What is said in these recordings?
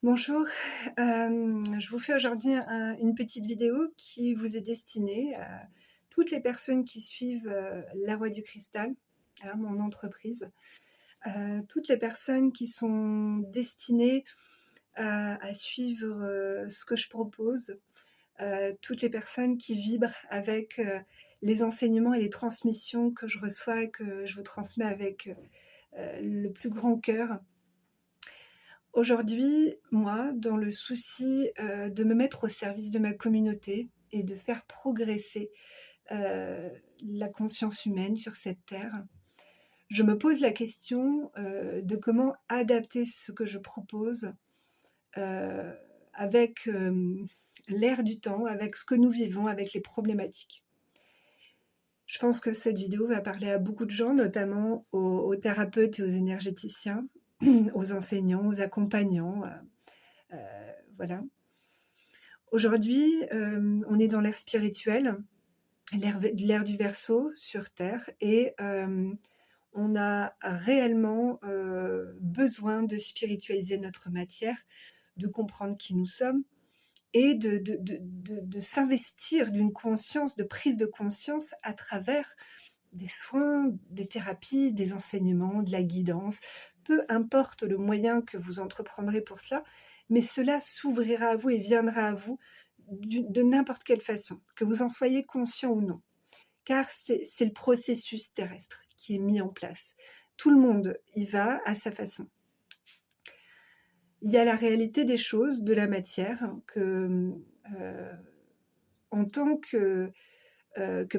Bonjour, je vous fais aujourd'hui une petite vidéo qui vous est destinée à toutes les personnes qui suivent, La Voie du Cristal, hein, mon entreprise. Toutes les personnes qui sont destinées à suivre, ce que je propose, toutes les personnes qui vibrent avec, les enseignements et les transmissions que je reçois et que je vous transmets avec, le plus grand cœur. Aujourd'hui, moi, dans le souci, de me mettre au service de ma communauté et de faire progresser, heu, la conscience humaine sur cette terre, je me pose la question, de comment adapter ce que je propose, heu, avec, l'air du temps, avec ce que nous vivons, avec les problématiques. Je pense que cette vidéo va parler à beaucoup de gens, notamment aux thérapeutes et aux énergéticiens, aux enseignants, aux accompagnants, heu, voilà. Aujourd'hui, on est dans l'ère spirituelle, l'ère du Verseau sur terre et on a réellement, besoin de spiritualiser notre matière, de comprendre qui nous sommes et de s'investir d'une conscience, de prise de conscience à travers des soins, des thérapies, des enseignements, de la guidance. Peu importe le moyen que vous entreprendrez pour cela, mais cela s'ouvrira à vous et viendra à vous de n'importe quelle façon, que vous en soyez conscient ou non. Car c'est le processus terrestre qui est mis en place. Tout le monde y va à sa façon. Il y a la réalité des choses, de la matière, que, en tant que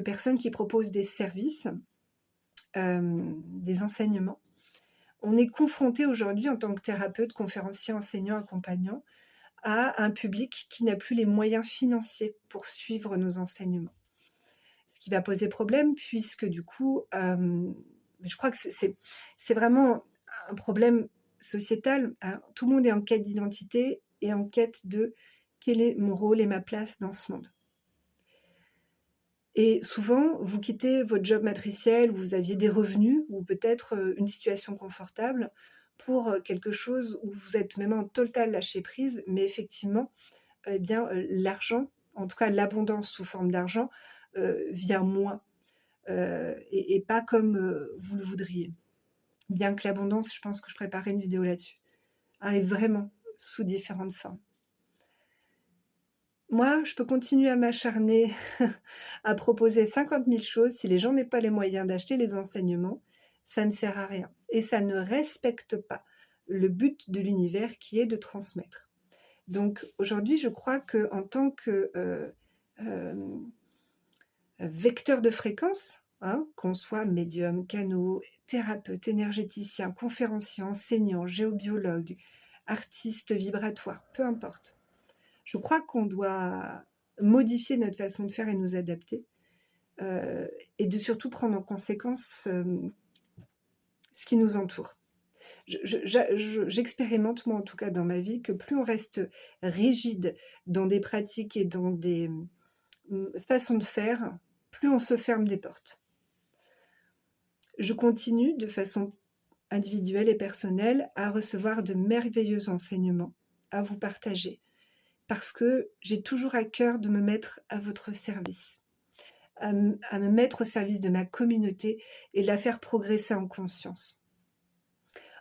personne qui propose des services, des enseignements, on est confronté aujourd'hui en tant que thérapeute, conférencier, enseignant, accompagnant, à un public qui n'a plus les moyens financiers pour suivre nos enseignements. Ce qui va poser problème puisque du coup, je crois que c'est vraiment un problème sociétal, hein. Tout le monde est en quête d'identité et en quête de: «Quel est mon rôle et ma place dans ce monde?» Et souvent, vous quittez votre job matriciel où vous aviez des revenus ou peut-être, une situation confortable pour, quelque chose où vous êtes même en total lâcher prise, mais effectivement, eh bien, l'argent, en tout cas l'abondance sous forme d'argent, vient moins, et pas comme, vous le voudriez. Bien que l'abondance, je pense que je préparerai une vidéo là-dessus, arrive vraiment sous différentes formes. Moi, je peux continuer à m'acharner à proposer 50 000 choses. Si les gens n'ont pas les moyens d'acheter les enseignements, ça ne sert à rien et ça ne respecte pas le but de l'univers qui est de transmettre. Donc aujourd'hui, je crois qu'en tant que, hem, vecteur de fréquence, hein, qu'on soit médium, canaux, thérapeute, énergéticien, conférencier, enseignant, géobiologue, artiste vibratoire, peu importe. Je crois qu'on doit modifier notre façon de faire et nous adapter, et de surtout prendre en conséquence, ce qui nous entoure. J'expérimente moi en tout cas dans ma vie que plus on reste rigide dans des pratiques et dans des, façons de faire, plus on se ferme des portes. Je continue de façon individuelle et personnelle à recevoir de merveilleux enseignements à vous partager parce que j'ai toujours à cœur de me mettre à votre service. À me mettre au service de ma communauté et de la faire progresser en conscience.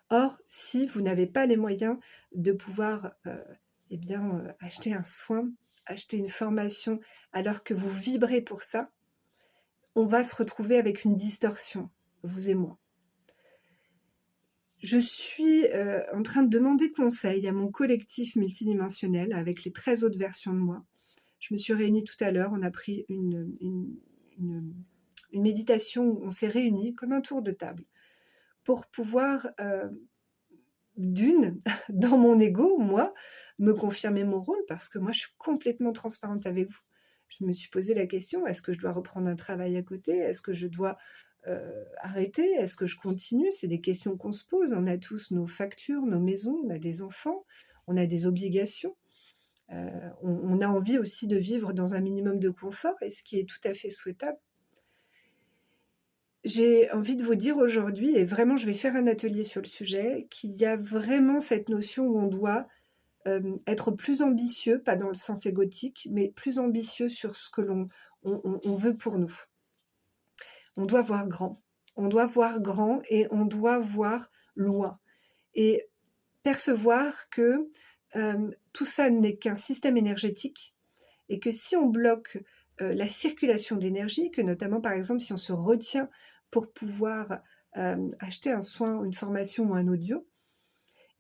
Or, si vous n'avez pas les moyens de pouvoir, eh bien, acheter un soin, acheter une formation, alors que vous vibrez pour ça, on va se retrouver avec une distorsion, vous et moi. Je suis, en train de demander conseil à mon collectif multidimensionnel avec les 13 autres versions de moi. Je me suis réunie tout à l'heure, on a pris une une méditation où on s'est réunis comme un tour de table pour pouvoir, d'une, dans mon ego, moi, me confirmer mon rôle parce que moi je suis complètement transparente avec vous. Je me suis posé la question: «Est-ce que je dois reprendre un travail à côté? Est-ce que je dois, arrêter? Est-ce que je continue?» C'est des questions qu'on se pose. On a tous nos factures, nos maisons, on a des enfants, on a des obligations. On a envie aussi de vivre dans un minimum de confort et ce qui est tout à fait souhaitable. J'ai envie de vous dire aujourd'hui et vraiment je vais faire un atelier sur le sujet, qu'il y a vraiment cette notion où on doit, être plus ambitieux, pas dans le sens égotique, mais plus ambitieux sur ce que l'on veut pour nous. On doit voir grand. On doit voir grand et on doit voir loin et percevoir que, tout ça n'est qu'un système énergétique et que si on bloque, la circulation d'énergie, que notamment, par exemple, si on se retient pour pouvoir, acheter un soin, une formation ou un audio,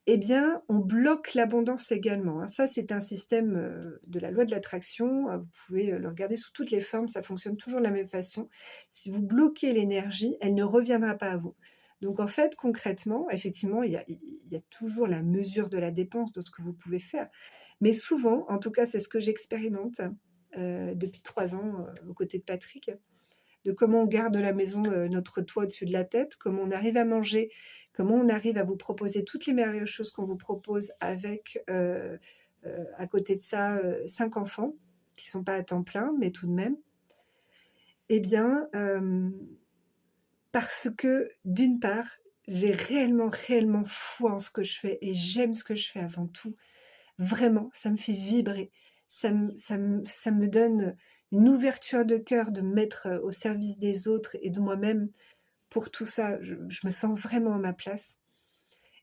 eh bien, on bloque l'abondance également, hein. Ça, c'est un système, de la loi de l'attraction, vous pouvez, le regarder sous toutes les formes, ça fonctionne toujours de la même façon. Si vous bloquez l'énergie, elle ne reviendra pas à vous. Donc en fait, concrètement, effectivement, il y a toujours la mesure de la dépense de ce que vous pouvez faire. Mais souvent, en tout cas, c'est ce que j'expérimente, depuis 3 ans, aux côtés de Patrick, de comment on garde la maison, notre toit au-dessus de la tête, comment on arrive à manger, comment on arrive à vous proposer toutes les merveilleuses choses qu'on vous propose avec, à côté de ça, 5 enfants qui sont pas à temps plein, mais tout de même. Eh bien, parce que d'une part, j'ai réellement foi en ce que je fais et j'aime ce que je fais avant tout. Vraiment, ça me fait vibrer. Ça me donne une ouverture de cœur de me mettre, au service des autres et de moi-même. Pour tout ça, je me sens vraiment à ma place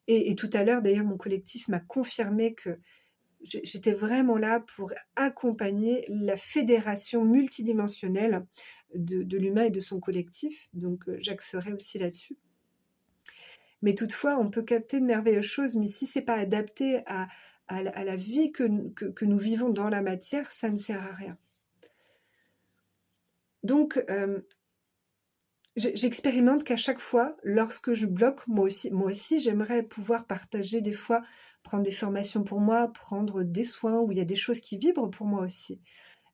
et tout à l'heure, d'ailleurs, mon collectif m'a confirmé que j'étais vraiment là pour accompagner la fédération multidimensionnelle de l'humain et de son collectif, donc j'axerai aussi là-dessus. Mais toutefois, on peut capter de merveilleuses choses, mais si c'est pas adapté à la vie que nous vivons dans la matière, ça ne sert à rien. Donc, j'expérimente qu'à chaque fois, lorsque je bloque, moi aussi, j'aimerais pouvoir partager des fois, prendre des formations pour moi, prendre des soins où il y a des choses qui vibrent pour moi aussi.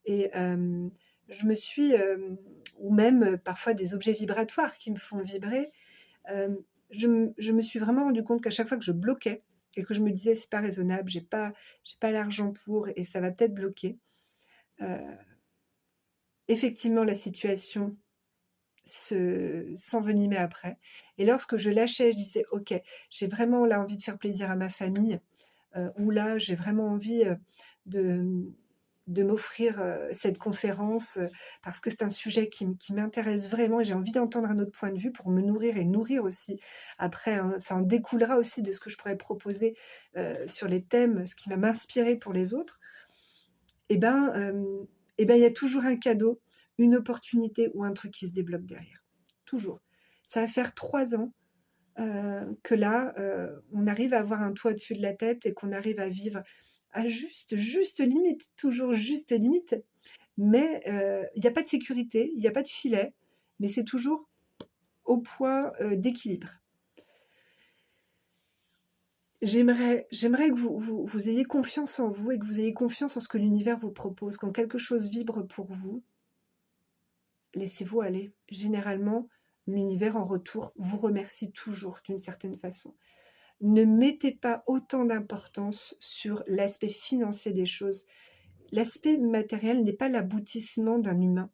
Et je me suis, ou même, parfois des objets vibratoires qui me font vibrer, je me suis vraiment rendu compte qu'à chaque fois que je bloquais et que je me disais: «C'est pas raisonnable, j'ai pas l'argent pour et ça va peut-être bloquer», heu, effectivement la situation s'envenimait après et lorsque je lâchais, je disais: «OK, j'ai vraiment là envie de faire plaisir à ma famille, ou là j'ai vraiment envie, de de m'offrir, cette conférence, parce que c'est un sujet qui m'intéresse vraiment et j'ai envie d'entendre un autre point de vue pour me nourrir et nourrir aussi après, hein, ça en découlera aussi de ce que je pourrais proposer, sur les thèmes, ce qui va m'inspirer pour les autres et ben, il y a toujours un cadeau, une opportunité ou un truc qui se débloque derrière. Toujours. Ça va faire 3 ans, que là, on arrive à avoir un toit au-dessus de la tête et qu'on arrive à vivre à juste limite, toujours juste limite, mais il y a pas de sécurité, il y a pas de filet, mais c'est toujours au point, d'équilibre. J'aimerais que vous ayez confiance en vous et que vous ayez confiance en ce que l'univers vous propose. Quand quelque chose vibre pour vous, laissez-vous aller. Généralement, l'univers en retour vous remercie toujours d'une certaine façon. Ne mettez pas autant d'importance sur l'aspect financier des choses. L'aspect matériel n'est pas l'aboutissement d'un humain.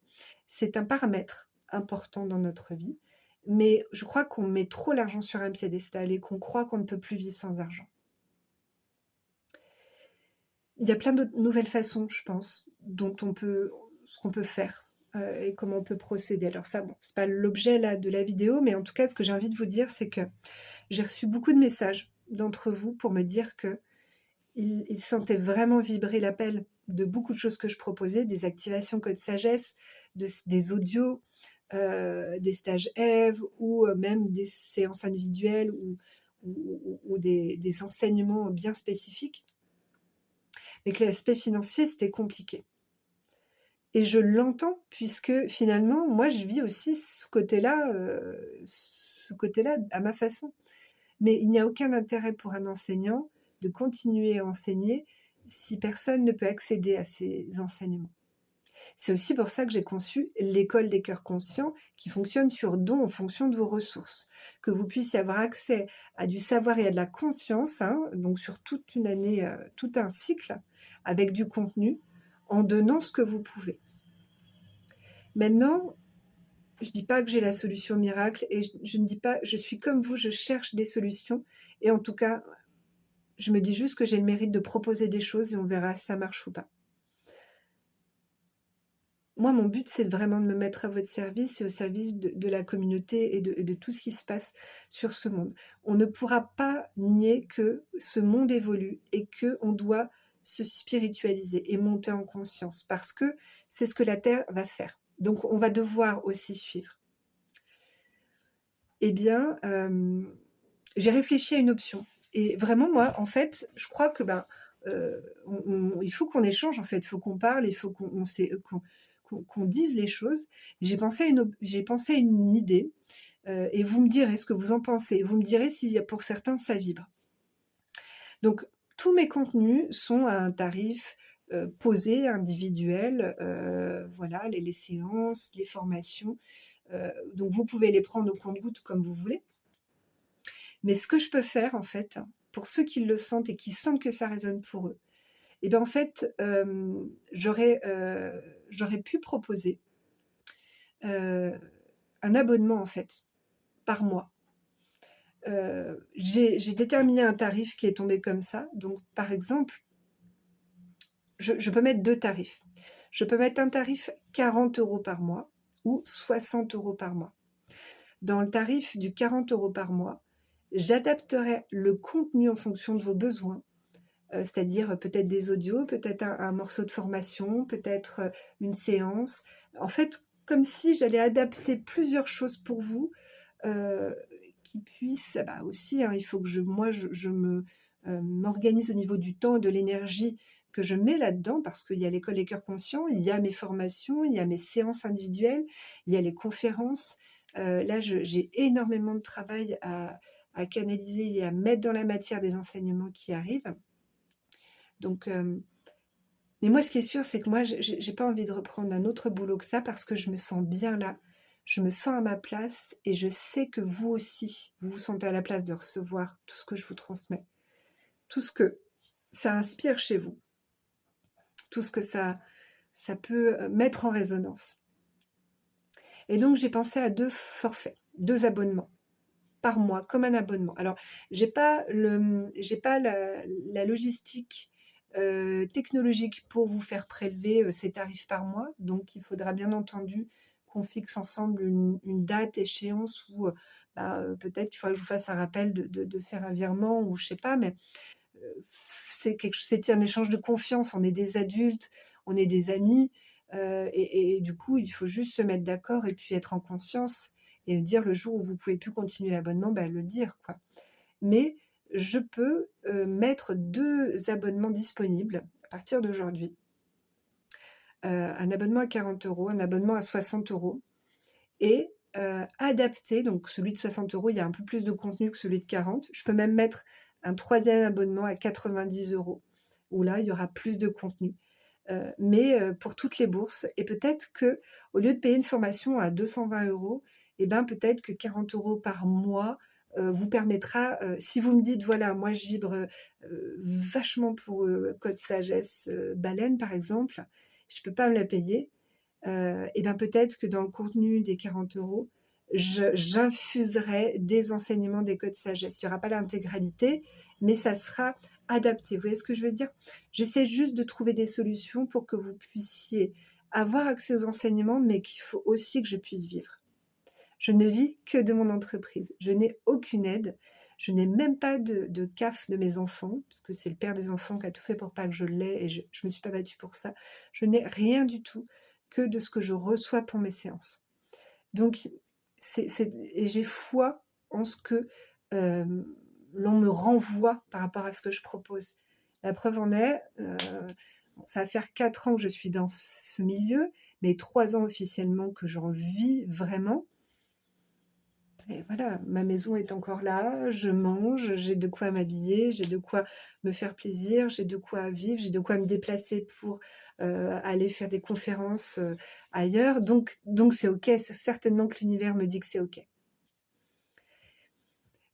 C'est un paramètre important dans notre vie, mais je crois qu'on met trop l'argent sur un piédestal et qu'on croit qu'on ne peut plus vivre sans argent. Il y a plein de nouvelles façons, je pense, dont on peut ce qu'on peut faire, et comment on peut procéder. Alors ça, bon, c'est pas l'objet là de la vidéo, mais en tout cas, ce que j'ai envie de vous dire, c'est que j'ai reçu beaucoup de messages d'entre vous pour me dire qu'ils sentaient vraiment vibrer l'appel de beaucoup de choses que je proposais, des activations code sagesse, des audios, des stages Ève ou même des séances individuelles ou des enseignements bien spécifiques, mais que l'aspect financier, c'était compliqué. Et je l'entends puisque finalement, moi, je vis aussi ce côté-là à ma façon. Mais il n'y a aucun intérêt pour un enseignant de continuer à enseigner si personne ne peut accéder à ces enseignements. C'est aussi pour ça que j'ai conçu l'école des cœurs conscients qui fonctionne sur don en fonction de vos ressources. Que vous puissiez avoir accès à du savoir et à de la conscience, hein, donc sur toute une année, tout un cycle, avec du contenu, en donnant ce que vous pouvez. Maintenant, je ne dis pas que j'ai la solution miracle et je ne dis pas je suis comme vous, je cherche des solutions et en tout cas, Je me dis juste que j'ai le mérite de proposer des choses et on verra si ça marche ou pas. Moi, mon but, c'est vraiment de me mettre à votre service et au service de la communauté et de tout ce qui se passe sur ce monde. On ne pourra pas nier que ce monde évolue et qu'on doit se spiritualiser et monter en conscience parce que c'est ce que la Terre va faire. Donc, on va devoir aussi suivre. Eh bien, j'ai réfléchi à une option et vraiment moi, en fait, je crois que, il faut qu'on échange, en fait, il faut qu'on parle, il faut qu'on dise les choses. J'ai pensé à une idée, et vous me direz ce que vous en pensez. Vous me direz si pour certains ça vibre. Donc tous mes contenus sont à un tarif, posé, individuel, voilà, les séances, les formations, donc vous pouvez les prendre au compte-gouttes comme vous voulez. Mais ce que je peux faire en fait, pour ceux qui le sentent et qui sentent que ça résonne pour eux, et bien en fait, j'aurais pu proposer, heu, un abonnement en fait, par mois. J'ai déterminé un tarif qui est tombé comme ça. Donc par exemple, je peux mettre 2 tarifs. Je peux mettre un tarif 40 € par mois ou 60 € par mois. Dans le tarif du 40 € par mois, j'adapterai le contenu en fonction de vos besoins, c'est-à-dire peut-être des audios, peut-être un morceau de formation, peut-être, une séance. En fait, comme si j'allais adapter plusieurs choses pour vous, heu, qui puissent aussi, hein, il faut que m'organise au niveau du temps et de l'énergie que je mets là-dedans parce qu'il y a l'école des cœurs conscients, il y a mes formations, il y a mes séances individuelles, il y a les conférences. Là, j'ai énormément de travail à canaliser et à mettre dans la matière des enseignements qui arrivent. Donc, mais moi, ce qui est sûr, c'est que moi, j'ai pas envie de reprendre un autre boulot que ça parce que je me sens bien là. Je me sens à ma place et je sais que vous aussi, vous vous sentez à la place de recevoir tout ce que je vous transmets, tout ce que ça inspire chez vous, tout ce que ça peut, mettre en résonance. Et donc j'ai pensé à 2 forfaits, 2 abonnements par mois, comme un abonnement. Alors j'ai pas la logistique, technologique pour vous faire prélever, ces tarifs par mois. Donc il faudra bien entendu qu'on fixe ensemble une date, échéance où, peut-être qu'il faudra que je vous fasse un rappel de faire un virement ou je sais pas, mais c'est un échange de confiance. On est des adultes, on est des amis, et du coup, il faut juste se mettre d'accord et puis être en conscience et dire le jour où vous pouvez plus continuer l'abonnement, le dire, quoi. Mais je peux, mettre 2 abonnements disponibles à partir d'aujourd'hui. Un abonnement à 40 €, un abonnement à 60 € et adapté, donc celui de 60 €, il y a un peu plus de contenu que celui de 40. Je peux même mettre un troisième abonnement à 90 € où là, il y aura plus de contenu, mais pour toutes les bourses et peut-être que au lieu de payer une formation à 220 €, et ben, peut-être que 40 € par mois, vous permettra, si vous me dites: «Voilà, moi je vibre, vachement pour, Code Sagesse, Baleine», par exemple, je peux pas me la payer. Et ben, peut-être que dans le contenu des 40 €, j'infuserai des enseignements des codes sagesse. Il y aura pas l'intégralité, mais ça sera adapté. Vous voyez ce que je veux dire? J'essaie juste de trouver des solutions pour que vous puissiez avoir accès aux enseignements, mais qu'il faut aussi que je puisse vivre. Je ne vis que de mon entreprise. Je n'ai aucune aide. Je n'ai même pas de CAF de mes enfants, parce que c'est le père des enfants qui a tout fait pour pas que je l'aie et je me suis pas battue pour ça. Je n'ai rien du tout que de ce que je reçois pour mes séances. Donc et j'ai foi en ce que, l'on me renvoie par rapport à ce que je propose. La preuve en est, ça va faire 4 ans que je suis dans ce milieu, mais 3 ans officiellement que j'en vis vraiment. Et voilà, ma maison est encore là, je mange, j'ai de quoi m'habiller, j'ai de quoi me faire plaisir, j'ai de quoi vivre, j'ai de quoi me déplacer pour, aller faire des conférences, ailleurs. Donc c'est OK, c'est certainement que l'univers me dit que c'est OK.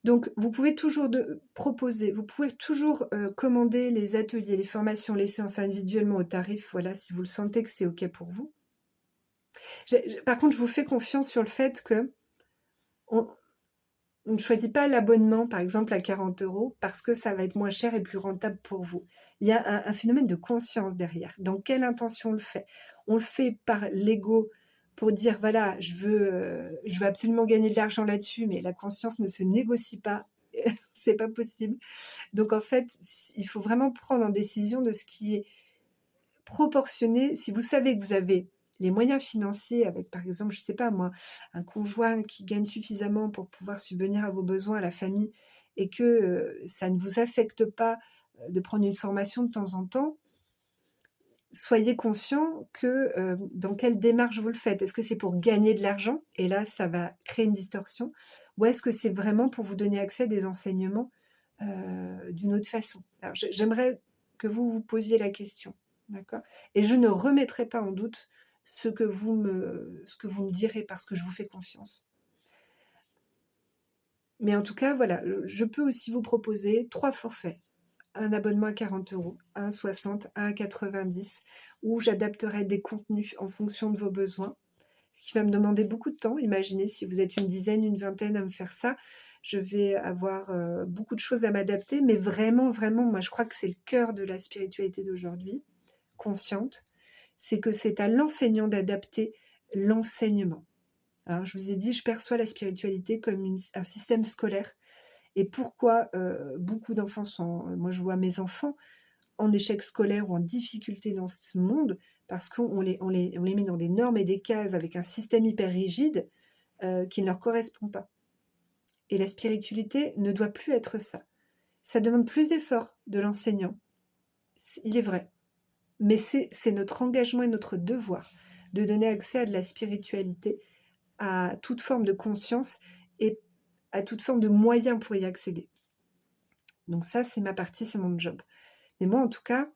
Donc vous pouvez toujours proposer, vous pouvez toujours, commander les ateliers, les formations, les séances individuellement au tarif, voilà, si vous le sentez que c'est OK pour vous. Par contre, je vous fais confiance sur le fait qu'on on ne choisit pas l'abonnement, par exemple, à 40 € parce que ça va être moins cher et plus rentable pour vous. Il y a un phénomène de conscience derrière. Dans quelle intention on le fait? On le fait par l'ego pour dire: «Voilà, je veux absolument gagner de l'argent là-dessus», mais la conscience ne se négocie pas, c'est pas possible. Donc en fait, il faut vraiment prendre en décision de ce qui est proportionné. Si vous savez que vous avez les moyens financiers avec, par exemple, je sais pas moi, un conjoint qui gagne suffisamment pour pouvoir subvenir à vos besoins, à la famille et que, ça ne vous affecte pas, de prendre une formation de temps en temps, soyez conscient que, dans quelle démarche vous le faites. Est-ce que c'est pour gagner de l'argent? Et là, ça va créer une distorsion. Ou est-ce que c'est vraiment pour vous donner accès à des enseignements, d'une autre façon? Alors j'aimerais que vous vous posiez la question, d'accord? Et je ne remettrai pas en doute ce que vous me direz parce que je vous fais confiance. Mais en tout cas, voilà, je peux aussi vous proposer 3 forfaits. Un abonnement à 40 €, un à 60, un à 90, où j'adapterai des contenus en fonction de vos besoins, ce qui va me demander beaucoup de temps. Imaginez si vous êtes une dizaine, une vingtaine à me faire ça, je vais avoir, beaucoup de choses à m'adapter, mais vraiment, vraiment, moi, je crois que c'est le cœur de la spiritualité d'aujourd'hui, consciente, c'est que c'est à l'enseignant d'adapter l'enseignement. Hein, je vous ai dit, je perçois la spiritualité comme un système scolaire et pourquoi, beaucoup d'enfants sont moi je vois mes enfants en échec scolaire ou en difficulté dans ce monde, parce qu'on les met dans des normes et des cases avec un système hyper rigide, qui ne leur correspond pas. Et la spiritualité ne doit plus être ça. Ça demande plus d'efforts de l'enseignant, il est vrai, mais c'est notre engagement et notre devoir de donner accès à de la spiritualité, à toute forme de conscience et à toute forme de moyens pour y accéder. Donc ça, c'est ma partie, c'est mon job. Mais moi, en tout cas,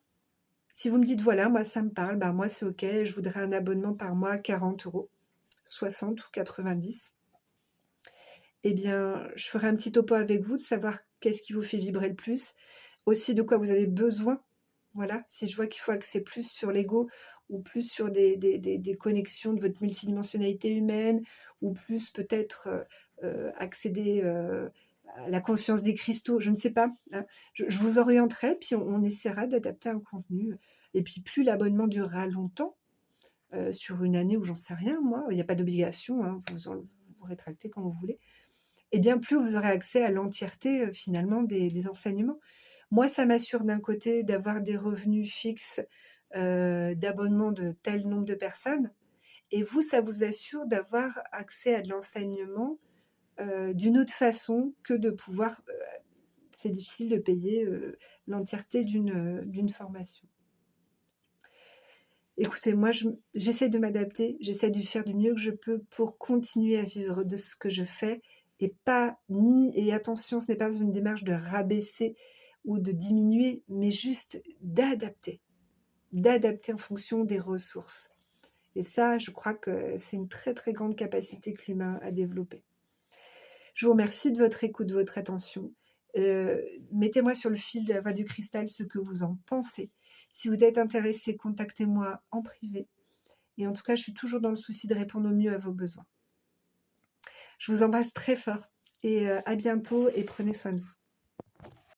si vous me dites: «Voilà, moi ça me parle», bah, moi c'est OK, je voudrais un abonnement par mois à 40 €, 60 ou 90. Eh bien, je ferai un petit topo avec vous de savoir qu'est-ce qui vous fait vibrer le plus, aussi de quoi vous avez besoin. Voilà, si je vois qu'il faut axer plus sur l'ego ou plus sur des connexions de votre multidimensionnalité humaine ou plus peut-être, accéder, à la conscience des cristaux, je ne sais pas, hein. Je vous orienterai, puis on essaiera d'adapter un contenu et puis plus l'abonnement durera longtemps, sur une année ou j'en sais rien moi, il n'y a pas d'obligation, hein, vous rétractez quand vous voulez et bien plus vous aurez accès à l'entièreté, finalement des enseignements. Moi, ça m'assure d'un côté d'avoir des revenus fixes, d'abonnement de tel nombre de personnes et vous, ça vous assure d'avoir accès à de l'enseignement, d'une autre façon que de pouvoir, c'est difficile de payer, l'entièreté d'une formation. Écoutez, moi, j'essaie de m'adapter, j'essaie de faire du mieux que je peux pour continuer à vivre de ce que je fais et pas ni et attention, ce n'est pas une démarche de rabaisser ou de diminuer, mais juste d'adapter en fonction des ressources et ça, je crois que c'est une très, très grande capacité que l'humain a développée. Je vous remercie de votre écoute, de votre attention. Mettez-moi sur le fil de la voie du cristal ce que vous en pensez. Si vous êtes intéressé, contactez-moi en privé et en tout cas, je suis toujours dans le souci de répondre au mieux à vos besoins. Je vous embrasse très fort et à bientôt et prenez soin de vous.